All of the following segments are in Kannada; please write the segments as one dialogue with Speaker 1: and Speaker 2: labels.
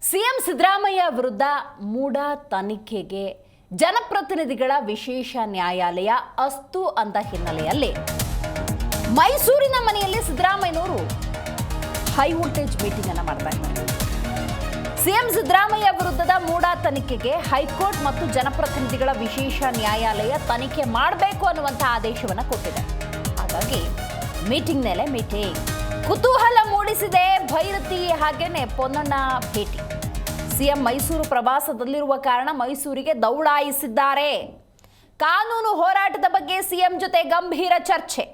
Speaker 1: ಸಿಎಂ ಸಿದ್ದರಾಮಯ್ಯ ವಿರುದ್ಧ ಮೂಡ ತನಿಖೆಗೆ ಜನಪ್ರತಿನಿಧಿಗಳ ವಿಶೇಷ ನ್ಯಾಯಾಲಯ ಅಸ್ತು ಅಂದ ಹಿನ್ನೆಲೆಯಲ್ಲಿ ಮೈಸೂರಿನ ಮನೆಯಲ್ಲಿ ಸಿದ್ದರಾಮಯ್ಯನವರು ಹೈ ವೋಲ್ಟೇಜ್ ಮೀಟಿಂಗ್ ಅನ್ನು ಮಾಡ್ತಾ ಇದ್ದಾರೆ. ಸಿಎಂ ಸಿದ್ದರಾಮಯ್ಯ ವಿರುದ್ಧದ ಮೂಡ ತನಿಖೆಗೆ ಹೈಕೋರ್ಟ್ ಮತ್ತು ಜನಪ್ರತಿನಿಧಿಗಳ ವಿಶೇಷ ನ್ಯಾಯಾಲಯ ತನಿಖೆ ಮಾಡಬೇಕು ಅನ್ನುವಂತಹ ಆದೇಶವನ್ನು ಕೊಟ್ಟಿದೆ. ಹಾಗಾಗಿ ಮೀಟಿಂಗ್ ಮೇಲೆ ಮೀಟಿಂಗ್ ಕುತೂಹಲ ಮೂಡಿಸಿದೆ ಭೈರತಿ ಹಾಗೇನೆ ಪೊನ್ನಣ್ಣ ಭೇಟಿ. ಸಿಎಂ ಮೈಸೂರು ಪ್ರವಾಸದಲ್ಲಿರುವ ಕಾರಣ ಮೈಸೂರಿಗೆ ದೌಡಾಯಿಸಿದ್ದಾರೆ. ಕಾನೂನು ಹೋರಾಟದ ಬಗ್ಗೆ ಸಿಎಂ ಜೊತೆ ಗಂಭೀರ ಚರ್ಚೆ.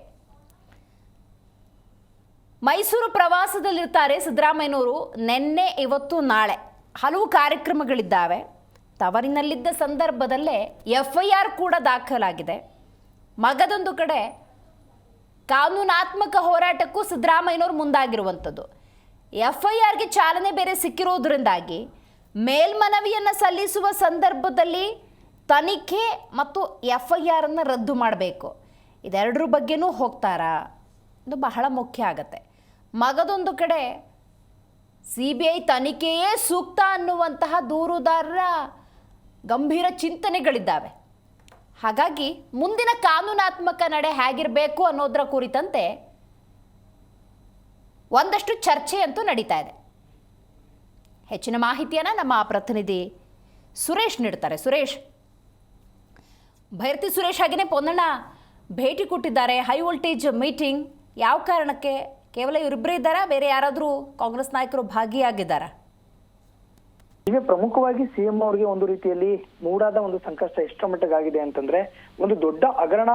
Speaker 1: ಮೈಸೂರು ಪ್ರವಾಸದಲ್ಲಿರ್ತಾರೆ ಸಿದ್ದರಾಮಯ್ಯನವರು. ನಿನ್ನೆ ಇವತ್ತು ನಾಳೆ ಹಲವು ಕಾರ್ಯಕ್ರಮಗಳಿದ್ದಾವೆ. ತವರಿನಲ್ಲಿದ್ದ ಸಂದರ್ಭದಲ್ಲೇ FIR ಕೂಡ ದಾಖಲಾಗಿದೆ. ಮಗದೊಂದು ಕಡೆ ಕಾನೂನಾತ್ಮಕ ಹೋರಾಟಕ್ಕೂ ಸಿದ್ದರಾಮಯ್ಯನವರು ಮುಂದಾಗಿರುವಂಥದ್ದು. FIRಗೆ ಚಾಲನೆ ಬೇರೆ ಸಿಕ್ಕಿರೋದ್ರಿಂದಾಗಿ ಮೇಲ್ಮನವಿಯನ್ನು ಸಲ್ಲಿಸುವ ಸಂದರ್ಭದಲ್ಲಿ ತನಿಖೆ ಮತ್ತು FIR ಅನ್ನು ರದ್ದು ಮಾಡಬೇಕು. ಇದೆರಡರ ಬಗ್ಗೆನೂ ಹೋಗ್ತಾರಾ? ಇದು ಬಹಳ ಮುಖ್ಯ ಆಗತ್ತೆ. ಮಗದೊಂದು ಕಡೆ CBI ತನಿಖೆಯೇ ಸೂಕ್ತ ಅನ್ನುವಂತಹ ದೂರುದಾರರ ಗಂಭೀರ ಚಿಂತನೆಗಳಿದ್ದಾವೆ. ಹಾಗಾಗಿ ಮುಂದಿನ ಕಾನೂನಾತ್ಮಕ ನಡೆ ಹೇಗಿರಬೇಕು ಅನ್ನೋದರ ಕುರಿತಂತೆ ಒಂದಷ್ಟು ಚರ್ಚೆ ಅಂತೂ ನಡೀತಾ ಇದೆ. ಹೆಚ್ಚಿನ ಮಾಹಿತಿಯನ್ನು ನಮ್ಮ ಪ್ರತಿನಿಧಿ ಸುರೇಶ್ ನೀಡ್ತಾರೆ. ಸುರೇಶ್, ಭೈರತಿ ಸುರೇಶ್ ಹಾಗೆಯೇ ಪೊನ್ನಣ್ಣ ಭೇಟಿ ಕೊಟ್ಟಿದ್ದಾರೆ. ಹೈ ವೋಲ್ಟೇಜ್ ಮೀಟಿಂಗ್ ಯಾವ ಕಾರಣಕ್ಕೆ? ಕೇವಲ ಇವರಿಬ್ಬರೇ ಇದ್ದಾರಾ? ಬೇರೆ ಯಾರಾದರೂ ಕಾಂಗ್ರೆಸ್ ನಾಯಕರು ಭಾಗಿಯಾಗಿದ್ದಾರಾ?
Speaker 2: ಈಗ ಪ್ರಮುಖವಾಗಿ ಸಿಎಂ ಅವರಿಗೆ ಒಂದು ರೀತಿಯಲ್ಲಿ ಮೂಡಾದ ಒಂದು ಸಂಕಷ್ಟ ಎಷ್ಟರ ಮಟ್ಟಿಗಾಗಿದೆ ಅಂತಂದ್ರೆ ಒಂದು ದೊಡ್ಡ ಹಗರಣ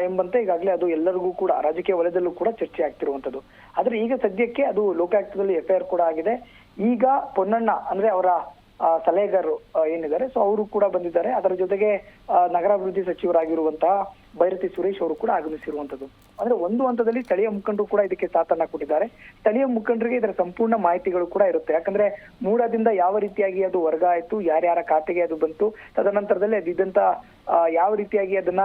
Speaker 2: ಎಂಬಂತೆ ಈಗಾಗಲೇ ಅದು ಎಲ್ಲರಿಗೂ ಕೂಡ ರಾಜಕೀಯ ವಲಯದಲ್ಲೂ ಕೂಡ ಚರ್ಚೆ ಆಗ್ತಿರುವಂತದ್ದು. ಆದ್ರೆ ಈಗ ಸದ್ಯಕ್ಕೆ ಅದು ಲೋಕಾಯುಕ್ತದಲ್ಲಿ FIR ಕೂಡ ಆಗಿದೆ. ಈಗ ಪೊನ್ನಣ್ಣ ಅಂದ್ರೆ ಅವರ ಸಲಹೆಗಾರರು ಏನಿದ್ದಾರೆ ಸೊ ಅವರು ಕೂಡ ಬಂದಿದ್ದಾರೆ. ಅದರ ಜೊತೆಗೆ ನಗರಾಭಿವೃದ್ಧಿ ಸಚಿವರಾಗಿರುವಂತಹ ಭೈರತಿ ಸುರೇಶ್ ಅವರು ಕೂಡ ಆಗಮಿಸಿರುವಂತದ್ದು. ಅಂದ್ರೆ ಒಂದು ಹಂತದಲ್ಲಿ ಸ್ಥಳೀಯ ಮುಖಂಡರು ಕೂಡ ಇದಕ್ಕೆ ಸಾಥನ್ನ ಕೊಟ್ಟಿದ್ದಾರೆ. ಸ್ಥಳೀಯ ಮುಖಂಡರಿಗೆ ಇದರ ಸಂಪೂರ್ಣ ಮಾಹಿತಿಗಳು ಕೂಡ ಇರುತ್ತೆ. ಯಾಕಂದ್ರೆ ಮೂಡದಿಂದ ಯಾವ ರೀತಿಯಾಗಿ ಅದು ವರ್ಗ ಆಯ್ತು, ಯಾರ್ಯಾರ ಖಾತೆಗೆ ಅದು ಬಂತು, ತದನಂತರದಲ್ಲಿ ಅದಿದ್ದಂತ ಯಾವ ರೀತಿಯಾಗಿ ಅದನ್ನ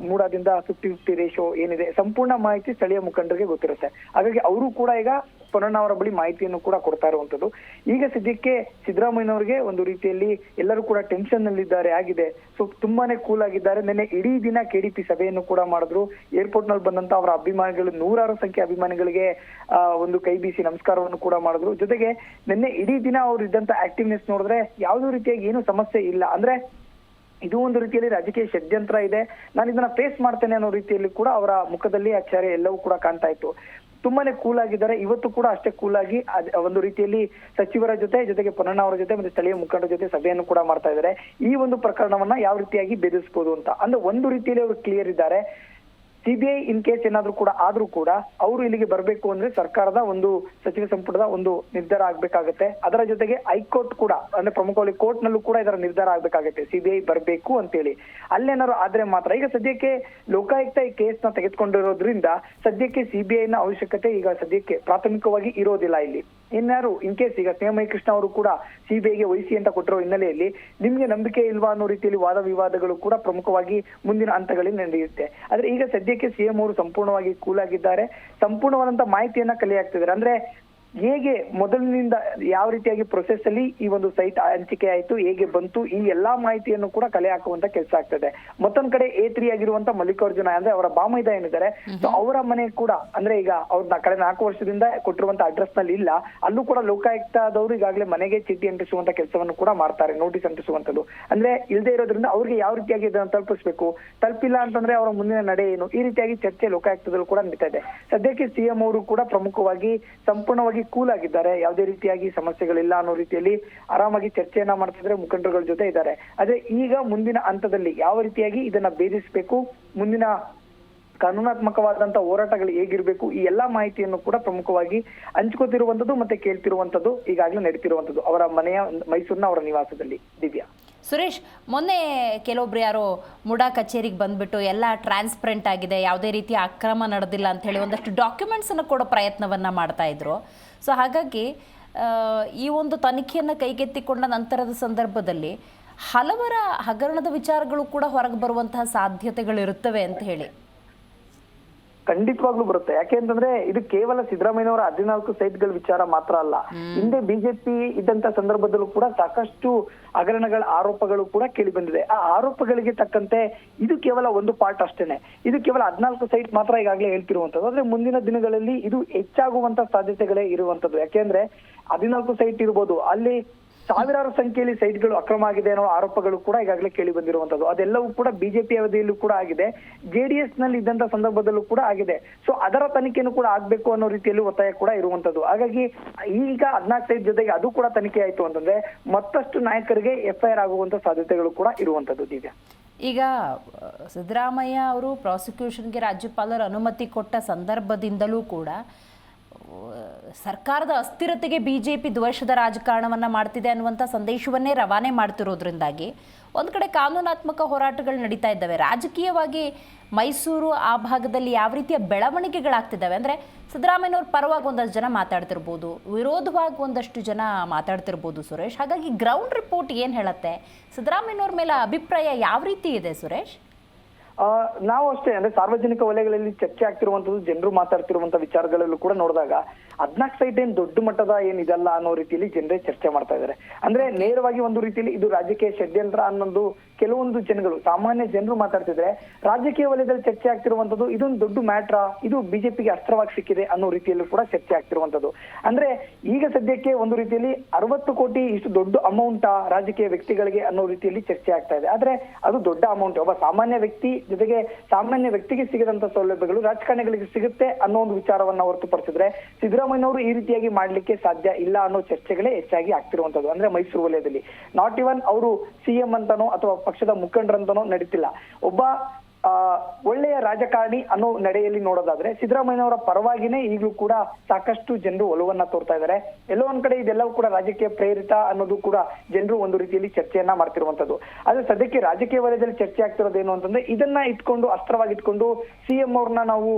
Speaker 2: ಮೂಡದಿಂದ 50-50 ರೇಷೋ ಏನಿದೆ ಸಂಪೂರ್ಣ ಮಾಹಿತಿ ಸ್ಥಳೀಯ ಮುಖಂಡರಿಗೆ ಗೊತ್ತಿರುತ್ತೆ. ಹಾಗಾಗಿ ಅವರು ಕೂಡ ಈಗ ಪೊನ್ನಣ್ಣ ಅವರ ಬಳಿ ಮಾಹಿತಿಯನ್ನು ಕೂಡ ಕೊಡ್ತಾ ಇರುವಂತದ್ದು. ಈಗ ಸದ್ಯಕ್ಕೆ ಸಿದ್ದರಾಮಯ್ಯನವರಿಗೆ ಒಂದು ರೀತಿಯಲ್ಲಿ ಎಲ್ಲರೂ ಕೂಡ ಟೆನ್ಷನ್ ನಲ್ಲಿದ್ದಾರೆ ಆಗಿದೆ. ಸೊ ತುಂಬಾನೇ ಕೂಲ್ ಆಗಿದ್ದಾರೆ. ನಿನ್ನೆ ಇಡೀ ದಿನ KDP ಸಭೆಯನ್ನು ಕೂಡ ಮಾಡಿದ್ರು. ಏರ್ಪೋರ್ಟ್ ನಲ್ಲಿ ಬಂದಂತ ಅವರ ಅಭಿಮಾನಿಗಳು 100 ಸಂಖ್ಯೆ ಅಭಿಮಾನಿಗಳಿಗೆ ಒಂದು ಕೈ ಬೀಸಿ ನಮಸ್ಕಾರವನ್ನು ಕೂಡ ಮಾಡಿದ್ರು. ಜೊತೆಗೆ ನಿನ್ನೆ ಇಡೀ ದಿನ ಅವ್ರು ಇದ್ದಂತ ಆಕ್ಟಿವ್ನೆಸ್ ನೋಡಿದ್ರೆ ಯಾವುದೇ ರೀತಿಯಾಗಿ ಏನು ಸಮಸ್ಯೆ ಇಲ್ಲ. ಅಂದ್ರೆ ಇದು ಒಂದು ರೀತಿಯಲ್ಲಿ ರಾಜಕೀಯ ಷಡ್ಯಂತ್ರ ಇದೆ, ನಾನು ಇದನ್ನ ಫೇಸ್ ಮಾಡ್ತೇನೆ ಅನ್ನೋ ರೀತಿಯಲ್ಲಿ ಕೂಡ ಅವರ ಮುಖದಲ್ಲಿ ಆಚಾರ್ಯ ಎಲ್ಲವೂ ಕೂಡ ಕಾಣ್ತಾ ಇತ್ತು. ತುಂಬಾನೇ ಕೂಲ್ ಆಗಿದ್ದಾರೆ. ಇವತ್ತು ಕೂಡ ಅಷ್ಟೇ ಕೂಲ್ ಆಗಿ ಒಂದು ರೀತಿಯಲ್ಲಿ ಸಚಿವರ ಜೊತೆಗೆ ಪೊನ್ನಣ್ಣ ಅವರ ಜೊತೆ ಮತ್ತೆ ಸ್ಥಳೀಯ ಮುಖಂಡರ ಜೊತೆ ಸಭೆಯನ್ನು ಕೂಡ ಮಾಡ್ತಾ ಇದ್ದಾರೆ. ಈ ಒಂದು ಪ್ರಕರಣವನ್ನ ಯಾವ ರೀತಿಯಾಗಿ ಬೆದರಿಸಬಹುದು ಅಂತ. ಅಂದ್ರೆ ಒಂದು ರೀತಿಯಲ್ಲಿ ಅವರು ಕ್ಲಿಯರ್ ಇದ್ದಾರೆ. CBI ಇನ್ ಕೇಸ್ ಏನಾದ್ರೂ ಕೂಡ ಆದ್ರೂ ಕೂಡ ಅವರು ಇಲ್ಲಿಗೆ ಬರಬೇಕು ಅಂದ್ರೆ ಸರ್ಕಾರದ ಒಂದು ಸಚಿವ ಸಂಪುಟದ ಒಂದು ನಿರ್ಧಾರ ಆಗ್ಬೇಕಾಗತ್ತೆ. ಅದರ ಜೊತೆಗೆ ಹೈಕೋರ್ಟ್ ಕೂಡ ಅಂದ್ರೆ ಪ್ರಮುಖವಾಗಿ ಕೋರ್ಟ್ ನಲ್ಲೂ ಕೂಡ ಇದರ ನಿರ್ಧಾರ ಆಗ್ಬೇಕಾಗತ್ತೆ. CBI ಬರಬೇಕು ಅಂತೇಳಿ ಅಲ್ಲೇನಾದ್ರು ಆದ್ರೆ ಮಾತ್ರ. ಈಗ ಸದ್ಯಕ್ಕೆ ಲೋಕಾಯುಕ್ತ ಈ ಕೇಸ್ ನ ತೆಗೆದುಕೊಂಡಿರೋದ್ರಿಂದ ಸದ್ಯಕ್ಕೆ CBI ನ ಅವಶ್ಯಕತೆ ಈಗ ಸದ್ಯಕ್ಕೆ ಪ್ರಾಥಮಿಕವಾಗಿ ಇರೋದಿಲ್ಲ. ಇಲ್ಲಿ ಇನ್ಯಾರು ಇನ್ ಕೇಸ್ ಈಗ CM ಕೃಷ್ಣ ಅವರು ಕೂಡ CBIಗೆ ವಹಿಸಿ ಅಂತ ಕೊಟ್ಟಿರೋ ಹಿನ್ನೆಲೆಯಲ್ಲಿ ನಿಮ್ಗೆ ನಂಬಿಕೆ ಇಲ್ವಾ ಅನ್ನೋ ರೀತಿಯಲ್ಲಿ ವಾದ ವಿವಾದಗಳು ಕೂಡ ಪ್ರಮುಖವಾಗಿ ಮುಂದಿನ ಹಂತಗಳಲ್ಲಿ ನಡೆಯುತ್ತೆ. ಆದ್ರೆ ಈಗ ಸದ್ಯಕ್ಕೆ CM ಅವರು ಸಂಪೂರ್ಣವಾಗಿ ಕೂಲ್ ಆಗಿದ್ದಾರೆ. ಸಂಪೂರ್ಣವಾದಂತ ಮಾಹಿತಿಯನ್ನ ಕಲೆ ಹಾಕ್ತಿದ್ದಾರೆ. ಅಂದ್ರೆ ಹೇಗೆ ಮೊದಲಿನಿಂದ ಯಾವ ರೀತಿಯಾಗಿ ಪ್ರೊಸೆಸ್ ಅಲ್ಲಿ ಈ ಒಂದು ಸೈಟ್ ಹಂಚಿಕೆ ಆಯ್ತು, ಹೇಗೆ ಬಂತು, ಈ ಎಲ್ಲಾ ಮಾಹಿತಿಯನ್ನು ಕೂಡ ಕಲೆ ಹಾಕುವಂತ ಕೆಲಸ ಆಗ್ತದೆ. ಮತ್ತೊಂದ್ ಕಡೆ A3 ಆಗಿರುವಂತ ಮಲ್ಲಿಕಾರ್ಜುನ ಅಂದ್ರೆ ಅವರ ಬಾಮೈದ ಏನಿದ್ದಾರೆ ಸೊ ಅವರ ಮನೆ ಕೂಡ ಅಂದ್ರೆ ಈಗ ಅವ್ರನ್ನ ಕಳೆದ 4 ವರ್ಷದಿಂದ ಕೊಟ್ಟಿರುವಂತ ಅಡ್ರೆಸ್ ನಲ್ಲಿ ಇಲ್ಲ. ಅಲ್ಲೂ ಕೂಡ ಲೋಕಾಯುಕ್ತದವರು ಈಗಾಗಲೇ ಮನೆಗೆ ಚೀಟಿ ಅಂಟಿಸುವಂತ ಕೆಲಸವನ್ನು ಕೂಡ ಮಾಡ್ತಾರೆ, ನೋಟಿಸ್ ಅಂಟಿಸುವಂತದ್ದು. ಅಂದ್ರೆ ಇಲ್ಲದೆ ಇರೋದ್ರಿಂದ ಅವ್ರಿಗೆ ಯಾವ ರೀತಿಯಾಗಿ ಇದನ್ನ ತಲುಪಿಸ್ಬೇಕು, ತಲುಪಿಲ್ಲ ಅಂತಂದ್ರೆ ಅವರ ಮುಂದಿನ ನಡೆ ಏನು, ಈ ರೀತಿಯಾಗಿ ಚರ್ಚೆ ಲೋಕಾಯುಕ್ತದಲ್ಲೂ ಕೂಡ ನಡೀತಾ ಇದೆ. ಸದ್ಯಕ್ಕೆ CM ಅವರು ಕೂಡ ಪ್ರಮುಖವಾಗಿ ಸಂಪೂರ್ಣವಾಗಿ ಕೂಲ್ ಆಗಿದ್ದಾರೆ. ಯಾವುದೇ ರೀತಿಯಾಗಿ ಸಮಸ್ಯೆಗಳಿಲ್ಲ ಅನ್ನೋ ರೀತಿಯಲ್ಲಿ ಆರಾಮಾಗಿ ಚರ್ಚೆಯನ್ನ ಮಾಡ್ತಿದ್ರೆ ಮುಖಂಡರುಗಳ ಜೊತೆ ಇದ್ದಾರೆ. ಆದ್ರೆ ಈಗ ಮುಂದಿನ ಹಂತದಲ್ಲಿ ಯಾವ ರೀತಿಯಾಗಿ ಇದನ್ನ ಭೇದಿಸಬೇಕು, ಮುಂದಿನ ಕಾನೂನಾತ್ಮಕವಾದಂತಹ ಹೋರಾಟಗಳು ಹೇಗಿರ್ಬೇಕು, ಈ ಎಲ್ಲಾ ಮಾಹಿತಿಯನ್ನು ಕೂಡ ಪ್ರಮುಖವಾಗಿ ಹಂಚ್ಕೋತಿರುವಂತದ್ದು ಮತ್ತೆ ಕೇಳ್ತಿರುವಂತದ್ದು ಈಗಾಗಲೇ ನಡೀತಿರುವಂತದ್ದು ಅವರ ಮನೆಯ ಮೈಸೂರಿನ ಅವರ ನಿವಾಸದಲ್ಲಿ. ದಿವ್ಯಾ,
Speaker 1: ಸುರೇಶ್, ಮೊನ್ನೆ ಕೆಲವೊಬ್ರು ಯಾರೋ ಮುಡಾ ಕಚೇರಿಗೆ ಬಂದ್ಬಿಟ್ಟು ಎಲ್ಲ ಟ್ರಾನ್ಸ್ಪರೆಂಟ್ ಆಗಿದೆ, ಯಾವುದೇ ರೀತಿಯ ಅಕ್ರಮ ನಡೆದಿಲ್ಲ ಅಂತ ಹೇಳಿ ಒಂದಷ್ಟು ಡಾಕ್ಯುಮೆಂಟ್ಸನ್ನು ಕೊಡೋ ಪ್ರಯತ್ನವನ್ನು ಮಾಡ್ತಾ ಇದ್ರು. ಸೊ ಹಾಗಾಗಿ ಈ ಒಂದು ತನಿಖೆಯನ್ನು ಕೈಗೆತ್ತಿಕೊಂಡ ನಂತರದ ಸಂದರ್ಭದಲ್ಲಿ ಹಲವರ ಹಗರಣದ ವಿಚಾರಗಳು ಕೂಡ ಹೊರಗೆ ಬರುವಂತಹ ಸಾಧ್ಯತೆಗಳಿರುತ್ತವೆ ಅಂತ ಹೇಳಿ
Speaker 2: ಖಂಡಿತವಾಗ್ಲೂ ಬರುತ್ತೆ. ಯಾಕೆ ಅಂತಂದ್ರೆ ಇದು ಕೇವಲ ಸಿದ್ದರಾಮಯ್ಯನವರ 14 ಸೈಟ್ಗಳ ವಿಚಾರ ಮಾತ್ರ ಅಲ್ಲ. ಹಿಂದೆ ಬಿಜೆಪಿ ಇದ್ದಂತ ಸಂದರ್ಭದಲ್ಲೂ ಕೂಡ ಸಾಕಷ್ಟು ಹಗರಣಗಳ ಆರೋಪಗಳು ಕೂಡ ಕೇಳಿ ಬಂದಿದೆ. ಆ ಆರೋಪಗಳಿಗೆ ತಕ್ಕಂತೆ ಇದು ಕೇವಲ ಒಂದು ಪಾರ್ಟ್ ಅಷ್ಟೇನೆ. ಇದು ಕೇವಲ 14 ಸೈಟ್ ಮಾತ್ರ ಈಗಾಗಲೇ ಹೇಳ್ತಿರುವಂತದ್ದು. ಆದ್ರೆ ಮುಂದಿನ ದಿನಗಳಲ್ಲಿ ಇದು ಹೆಚ್ಚಾಗುವಂತ ಸಾಧ್ಯತೆಗಳೇ ಇರುವಂತದ್ದು. ಯಾಕೆಂದ್ರೆ 14 ಸೈಟ್ ಇರ್ಬೋದು, ಅಲ್ಲಿ ಸಾವಿರಾರು ಸಂಖ್ಯೆಯಲ್ಲಿ ಸೈಟ್ಗಳು ಅಕ್ರಮ ಆಗಿದೆ ಅನ್ನೋ ಆರೋಪಗಳು ಕೂಡ ಈಗಾಗಲೇ ಕೇಳಿ ಬಂದಿರುವಂತದ್ದು. ಅದೆಲ್ಲವೂ ಕೂಡ ಬಿಜೆಪಿ ಅವಧಿಯಲ್ಲೂ ಕೂಡ ಆಗಿದೆ, JDS ನಲ್ಲಿ ಇದ್ದಂತ ಸಂದರ್ಭದಲ್ಲೂ ಕೂಡ ಆಗಿದೆ. ಸೊ ಅದರ ತನಿಖೆನೂ ಕೂಡ ಆಗ್ಬೇಕು ಅನ್ನೋ ರೀತಿಯಲ್ಲಿ ಒತ್ತಾಯ ಕೂಡ ಇರುವಂತದ್ದು. ಹಾಗಾಗಿ ಈಗ 14 ಸೈಟ್ ಜೊತೆಗೆ ಅದು ಕೂಡ ತನಿಖೆ ಆಯ್ತು ಅಂತಂದ್ರೆ ಮತ್ತಷ್ಟು ನಾಯಕರಿಗೆ FIR ಆಗುವಂತ ಸಾಧ್ಯತೆಗಳು ಕೂಡ ಇರುವಂತದ್ದು. ದಿವ್ಯಾ,
Speaker 1: ಈಗ ಸಿದ್ದರಾಮಯ್ಯ ಅವರು ಪ್ರಾಸಿಕ್ಯೂಷನ್ಗೆ ರಾಜ್ಯಪಾಲರ ಅನುಮತಿ ಕೊಟ್ಟ ಸಂದರ್ಭದಿಂದಲೂ ಕೂಡ ಸರ್ಕಾರದ ಅಸ್ಥಿರತೆಗೆ ಬಿಜೆಪಿ ದ್ವೇಷದ ರಾಜಕಾರಣವನ್ನ ಮಾಡ್ತಿದೆ ಅನ್ನುವಂಥ ಸಂದೇಶವನ್ನೇ ರವಾನೆ ಮಾಡ್ತಿರೋದ್ರಿಂದಾಗಿ ಒಂದು ಕಡೆ ಕಾನೂನಾತ್ಮಕ ಹೋರಾಟಗಳು ನಡೀತಾ ಇದ್ದಾವೆ. ರಾಜಕೀಯವಾಗಿ ಮೈಸೂರು ಆ ಭಾಗದಲ್ಲಿ ಯಾವ ರೀತಿಯ ಬೆಳವಣಿಗೆಗಳಾಗ್ತಿದ್ದಾವೆ ಅಂದರೆ ಸಿದ್ದರಾಮಯ್ಯನವ್ರ ಪರವಾಗಿ ಒಂದಷ್ಟು ಜನ ಮಾತಾಡ್ತಿರ್ಬೋದು, ವಿರೋಧವಾಗಿ ಒಂದಷ್ಟು ಜನ ಮಾತಾಡ್ತಿರ್ಬೋದು ಸುರೇಶ್. ಹಾಗಾಗಿ ಗ್ರೌಂಡ್ ರಿಪೋರ್ಟ್ ಏನು ಹೇಳುತ್ತೆ, ಸಿದ್ದರಾಮಯ್ಯನವ್ರ ಮೇಲೆ ಅಭಿಪ್ರಾಯ ಯಾವ ರೀತಿ ಇದೆ ಸುರೇಶ್?
Speaker 2: ನಾವು ಅಷ್ಟೇ, ಅಂದ್ರೆ ಸಾರ್ವಜನಿಕ ವಲಯಗಳಲ್ಲಿ ಚರ್ಚೆ ಆಗ್ತಿರುವಂತದ್ದು, ಜನರು ಮಾತಾಡ್ತಿರುವಂತ ವಿಚಾರಗಳಲ್ಲೂ ಕೂಡ ನೋಡಿದಾಗ 14 ಸೈಟ್ ಏನ್ ದೊಡ್ಡ ಮಟ್ಟದ ಏನಿದಲ್ಲ ಅನ್ನೋ ರೀತಿಯಲ್ಲಿ ಜನರೇ ಚರ್ಚೆ ಮಾಡ್ತಾ ಇದ್ದಾರೆ. ಅಂದ್ರೆ ನೇರವಾಗಿ ಒಂದು ರೀತಿಯಲ್ಲಿ ಇದು ರಾಜಕೀಯ ಷಡ್ಯಂತ್ರ ಅನ್ನೋದು ಕೆಲವೊಂದು ಜನಗಳು, ಸಾಮಾನ್ಯ ಜನರು ಮಾತಾಡ್ತಿದ್ರೆ, ರಾಜಕೀಯ ವಲಯದಲ್ಲಿ ಚರ್ಚೆ ಆಗ್ತಿರುವಂತದ್ದು ಇದೊಂದು ದೊಡ್ಡ ಮ್ಯಾಟ್ರಾ, ಇದು ಬಿಜೆಪಿಗೆ ಅಸ್ತ್ರವಾಗಿ ಸಿಕ್ಕಿದೆ ಅನ್ನೋ ರೀತಿಯಲ್ಲೂ ಕೂಡ ಚರ್ಚೆ ಆಗ್ತಿರುವಂತದ್ದು. ಅಂದ್ರೆ ಈಗ ಸದ್ಯಕ್ಕೆ ಒಂದು ರೀತಿಯಲ್ಲಿ 60 ಕೋಟಿ ಇಷ್ಟು ದೊಡ್ಡ ಅಮೌಂಟ್ ರಾಜಕೀಯ ವ್ಯಕ್ತಿಗಳಿಗೆ ಅನ್ನೋ ರೀತಿಯಲ್ಲಿ ಚರ್ಚೆ ಆಗ್ತಾ ಇದೆ. ಆದ್ರೆ ಅದು ದೊಡ್ಡ ಅಮೌಂಟ್. ಒಬ್ಬ ಸಾಮಾನ್ಯ ವ್ಯಕ್ತಿ ಜೊತೆಗೆ ಸಾಮಾನ್ಯ ವ್ಯಕ್ತಿಗೆ ಸಿಗದಂತ ಸೌಲಭ್ಯಗಳು ರಾಜಕಾರಣಿಗಳಿಗೆ ಸಿಗುತ್ತೆ ಅನ್ನೋ ಒಂದು ವಿಚಾರವನ್ನ ಹೊರತುಪಡಿಸಿದ್ರೆ ಸಿದ್ದರಾಮಯ್ಯನವರು ಈ ರೀತಿಯಾಗಿ ಮಾಡ್ಲಿಕ್ಕೆ ಸಾಧ್ಯ ಇಲ್ಲ ಅನ್ನೋ ಚರ್ಚೆಗಳೇ ಹೆಚ್ಚಾಗಿ ಆಗ್ತಿರುವಂತದ್ದು. ಅಂದ್ರೆ ಮೈಸೂರು ವಲಯದಲ್ಲಿ ನಾಟ್ ಇವನ್ ಅವರು CM ಅಂತಾನೋ ಅಥವಾ ಪಕ್ಷದ ಮುಖಂಡರಂತಾನೋ ನಡೀತಿಲ್ಲ. ಒಬ್ಬ ಒಳ್ಳೆಯ ರಾಜಕಾರಣಿ ಅನ್ನೋ ನಡೆಯಲ್ಲಿ ನೋಡೋದಾದ್ರೆ ಸಿದ್ದರಾಮಯ್ಯನವರ ಪರವಾಗಿನೇ ಈಗಲೂ ಕೂಡ ಸಾಕಷ್ಟು ಜನರು ಒಲವನ್ನ ತೋರ್ತಾ ಇದ್ದಾರೆ. ಎಲ್ಲೋ ಒಂದ್ ಕಡೆ ಇದೆಲ್ಲವೂ ಕೂಡ ರಾಜಕೀಯ ಪ್ರೇರಿತ ಅನ್ನೋದು ಕೂಡ ಜನರು ಒಂದು ರೀತಿಯಲ್ಲಿ ಚರ್ಚೆಯನ್ನ ಮಾಡ್ತಿರುವಂತದ್ದು. ಆದ್ರೆ ಸದ್ಯಕ್ಕೆ ರಾಜಕೀಯ ವಲಯದಲ್ಲಿ ಚರ್ಚೆ ಆಗ್ತಿರೋದೇನು ಅಂತಂದ್ರೆ ಇದನ್ನ ಇಟ್ಕೊಂಡು ಅಸ್ತ್ರವಾಗಿ ಇಟ್ಕೊಂಡು CM ಅವ್ರನ್ನ ನಾವು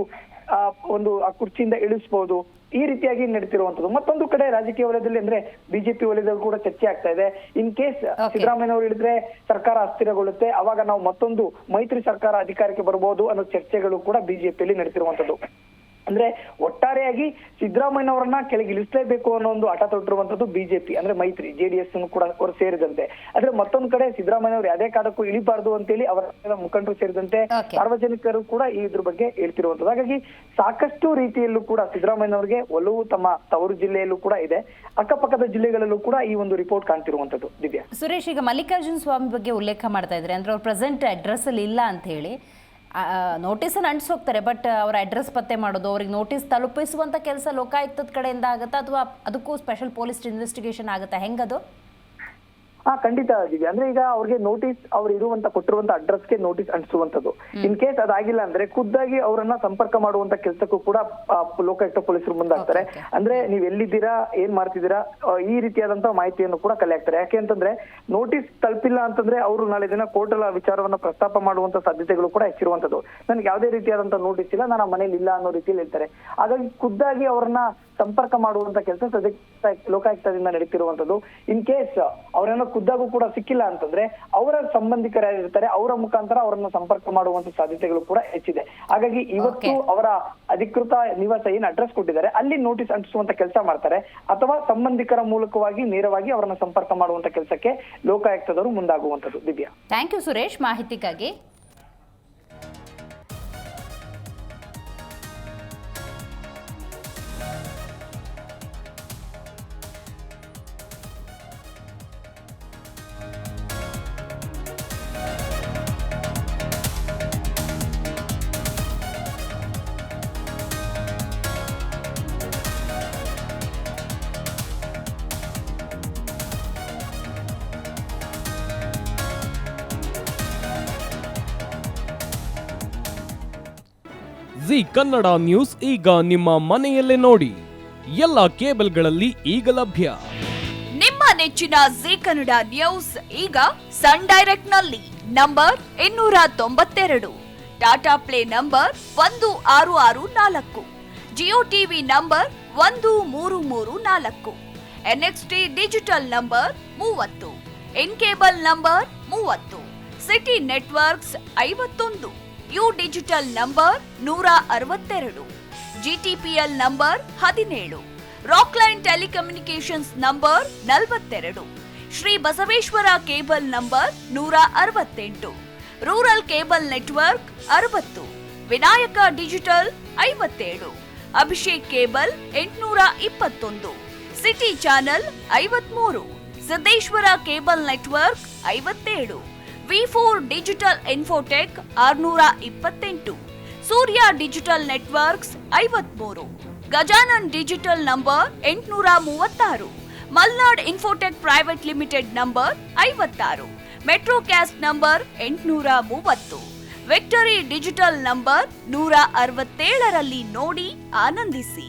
Speaker 2: ಒಂದು ಆ ಕುರ್ಚಿಯಿಂದ ಇಳಿಸಬಹುದು, ಈ ರೀತಿಯಾಗಿ ನಡೀತಿರುವಂತದ್ದು. ಮತ್ತೊಂದು ಕಡೆ ರಾಜಕೀಯ ವಲಯದಲ್ಲಿ ಅಂದ್ರೆ ಬಿಜೆಪಿ ವಲಯದಲ್ಲಿ ಕೂಡ ಚರ್ಚೆ ಆಗ್ತಾ ಇದೆ. ಇನ್ ಕೇಸ್ ಸಿದ್ದರಾಮಯ್ಯನವರು ಹೇಳಿದ್ರೆ ಸರ್ಕಾರ ಅಸ್ಥಿರಗೊಳ್ಳುತ್ತೆ, ಅವಾಗ ನಾವು ಮತ್ತೊಂದು ಮೈತ್ರಿ ಸರ್ಕಾರ ಅಧಿಕಾರಕ್ಕೆ ಬರಬಹುದು ಅನ್ನೋ ಚರ್ಚೆಗಳು ಕೂಡ ಬಿಜೆಪಿಯಲ್ಲಿ ನಡೀತಿರುವಂತದ್ದು. ಅಂದ್ರೆ ಒಟ್ಟಾರೆಯಾಗಿ ಸಿದ್ದರಾಮಯ್ಯನವರನ್ನ ಕೆಳಗೆ ಇಳಿಸಲೇಬೇಕು ಅನ್ನೋ ಒಂದು ಹಠ ತೊಟ್ಟಿರುವಂತದ್ದು ಬಿಜೆಪಿ, ಅಂದ್ರೆ ಮೈತ್ರಿ JDS ಕೂಡ ಅವರು ಸೇರಿದಂತೆ. ಆದ್ರೆ ಮತ್ತೊಂದ್ ಕಡೆ ಸಿದ್ದರಾಮಯ್ಯನವರು ಯಾವುದೇ ಕಾರಣಕ್ಕೂ ಇಳಿಬಾರ್ದು ಅಂತೇಳಿ ಅವರ ಮುಖಂಡರು ಸೇರಿದಂತೆ ಸಾರ್ವಜನಿಕರು ಕೂಡ ಇದ್ರ ಬಗ್ಗೆ ಹೇಳ್ತಿರುವಂತದ್ದು. ಹಾಗಾಗಿ ಸಾಕಷ್ಟು ರೀತಿಯಲ್ಲೂ ಕೂಡ ಸಿದ್ದರಾಮಯ್ಯನವರಿಗೆ ಒಲವು ತಮ್ಮ ತವರು ಜಿಲ್ಲೆಯಲ್ಲೂ ಕೂಡ ಇದೆ, ಅಕ್ಕಪಕ್ಕದ ಜಿಲ್ಲೆಗಳಲ್ಲೂ ಕೂಡ ಈ ಒಂದು ರಿಪೋರ್ಟ್ ಕಾಣ್ತಿರುವಂತದ್ದು. ದಿವ್ಯಾ,
Speaker 1: ಸುರೇಶ್, ಈಗ ಮಲ್ಲಿಕಾರ್ಜುನ್ ಸ್ವಾಮಿ ಬಗ್ಗೆ ಉಲ್ಲೇಖ ಮಾಡ್ತಾ ಇದ್ರೆ, ಅಂದ್ರೆ ಅವ್ರ ಪ್ರೆಸೆಂಟ್ ಅಡ್ರೆಸ್ ಅಲ್ಲಿ ಇಲ್ಲ ಅಂತ ಹೇಳಿ ನೋಟಿಸನ್ನು ಅಂಟಿಸೋಗ್ತಾರೆ, ಬಟ್ ಅವರ ಅಡ್ರೆಸ್ ಪತ್ತೆ ಮಾಡೋದು, ಅವ್ರಿಗೆ ನೋಟಿಸ್ ತಲುಪಿಸುವಂಥ ಕೆಲಸ ಲೋಕಾಯುಕ್ತದ ಕಡೆಯಿಂದ ಆಗುತ್ತಾ ಅಥವಾ ಅದಕ್ಕೂ ಸ್ಪೆಷಲ್ ಪೊಲೀಸ್ ಇನ್ವೆಸ್ಟಿಗೇಷನ್ ಆಗುತ್ತಾ, ಹೆಂಗದು?
Speaker 2: ಖಂಡಿತ ಆಗಿದೆ. ಅಂದ್ರೆ ಈಗ ಅವ್ರಿಗೆ ನೋಟಿಸ್, ಅವ್ರು ಇರುವಂತ ಕೊಟ್ಟಿರುವಂತ ಅಡ್ರೆಸ್ಗೆ ನೋಟಿಸ್ ಅಂಟಿಸುವಂತದ್ದು. ಇನ್ ಕೇಸ್ ಅದಾಗಿಲ್ಲ ಅಂದ್ರೆ ಖುದ್ದಾಗಿ ಅವರನ್ನ ಸಂಪರ್ಕ ಮಾಡುವಂತ ಕೆಲಸಕ್ಕೂ ಕೂಡ ಲೋಕಾಯುಕ್ತ ಪೊಲೀಸರು ಮುಂದಾಗ್ತಾರೆ. ಅಂದ್ರೆ ನೀವ್ ಎಲ್ಲಿದ್ದೀರಾ, ಏನ್ ಮಾಡ್ತಿದ್ದೀರಾ, ಈ ರೀತಿಯಾದಂತ ಮಾಹಿತಿಯನ್ನು ಕೂಡ ಕಲೆ ಹಾಕ್ತಾರೆ. ಯಾಕೆ ಅಂತಂದ್ರೆ ನೋಟಿಸ್ ತಲುಪಿಲ್ಲ ಅಂತಂದ್ರೆ ಅವರು ನಾಳೆ ದಿನ ಕೋರ್ಟ್ ಅಲ್ಲಿ ವಿಚಾರವನ್ನ ಪ್ರಸ್ತಾಪ ಮಾಡುವಂತ ಸಾಧ್ಯತೆಗಳು ಕೂಡ ಹೆಚ್ಚಿರುವಂತದ್ದು. ನನ್ಗೆ ಯಾವುದೇ ರೀತಿಯಾದಂತ ನೋಟಿಸ್ ಇಲ್ಲ, ನಾನು ಮನೇಲಿ ಇಲ್ಲ ಅನ್ನೋ ರೀತಿಯಲ್ಲಿ ಹೇಳ್ತಾರೆ. ಹಾಗಾಗಿ ಖುದ್ದಾಗಿ ಅವರನ್ನ ಸಂಪರ್ಕ ಮಾಡುವಂತ ಕೆಲಸ ಸದ್ಯಕ್ಕೆ ಲೋಕಾಯುಕ್ತದಿಂದ ನಡೀತಿರುವಂತದ್ದು. ಇನ್ ಕೇಸ್ ಅವರನ್ನ ಖುದ್ದಾಗೂ ಕೂಡ ಸಿಕ್ಕಿಲ್ಲ ಅಂತಂದ್ರೆ ಅವರ ಸಂಬಂಧಿಕರು ಯಾರಿರ್ತಾರೆ ಅವರ ಮುಖಾಂತರ ಅವರನ್ನ ಸಂಪರ್ಕ ಮಾಡುವಂತ ಸಾಧ್ಯತೆಗಳು ಕೂಡ ಹೆಚ್ಚಿದೆ. ಹಾಗಾಗಿ ಇವತ್ತು ಅವರ ಅಧಿಕೃತ ನಿವಾಸ ಏನ್ ಅಡ್ರೆಸ್ ಕೊಟ್ಟಿದ್ದಾರೆ ಅಲ್ಲಿ ನೋಟಿಸ್ ಅಂಟಿಸುವಂತ ಕೆಲಸ ಮಾಡ್ತಾರೆ, ಅಥವಾ ಸಂಬಂಧಿಕರ ಮೂಲಕವಾಗಿ ನೇರವಾಗಿ ಅವರನ್ನ ಸಂಪರ್ಕ ಮಾಡುವಂತ ಕೆಲಸಕ್ಕೆ ಲೋಕಾಯುಕ್ತದವರು ಮುಂದಾಗುವಂತದ್ದು. ದಿವ್ಯಾ,
Speaker 1: ಥ್ಯಾಂಕ್ ಯು ಸುರೇಶ್ ಮಾಹಿತಿಗಾಗಿ.
Speaker 3: ಜಿ ಕನ್ನಡ ನ್ಯೂಸ್ ಈಗ ನಿಮ್ಮ ಮನೆಯಲ್ಲೇ ನೋಡಿ, ಎಲ್ಲ ಕೇಬಲ್ಗಳಲ್ಲಿ ಈಗ ಲಭ್ಯ.
Speaker 4: ನಿಮ್ಮ ನೆಚ್ಚಿನ ಜಿ ಕನ್ನಡ ನ್ಯೂಸ್ ಈಗ ಸನ್ ಡೈರೆಕ್ಟ್ ನಲ್ಲಿ number 292, Tata play number 1664, Jio TV number 1334, NXT digital number 30, in cable number 30, city networks 51, U digital number 162, GTPL number 17, Rockline telecommunications number 42, Shri Basaveshwara cable number 168, rural cable network 60, Vinayaka digital 57, Abhishek cable 821, city channel 53, Siddeshwara cable network 57, V4 digital Infotech 628, Surya digital networks 53, Gajanan digital number 836, Malnad infotech private limited number 56, metrocast number 830, victory digital number 167ರಲ್ಲಿ ನೋಡಿ ಆನಂದಿಸಿ.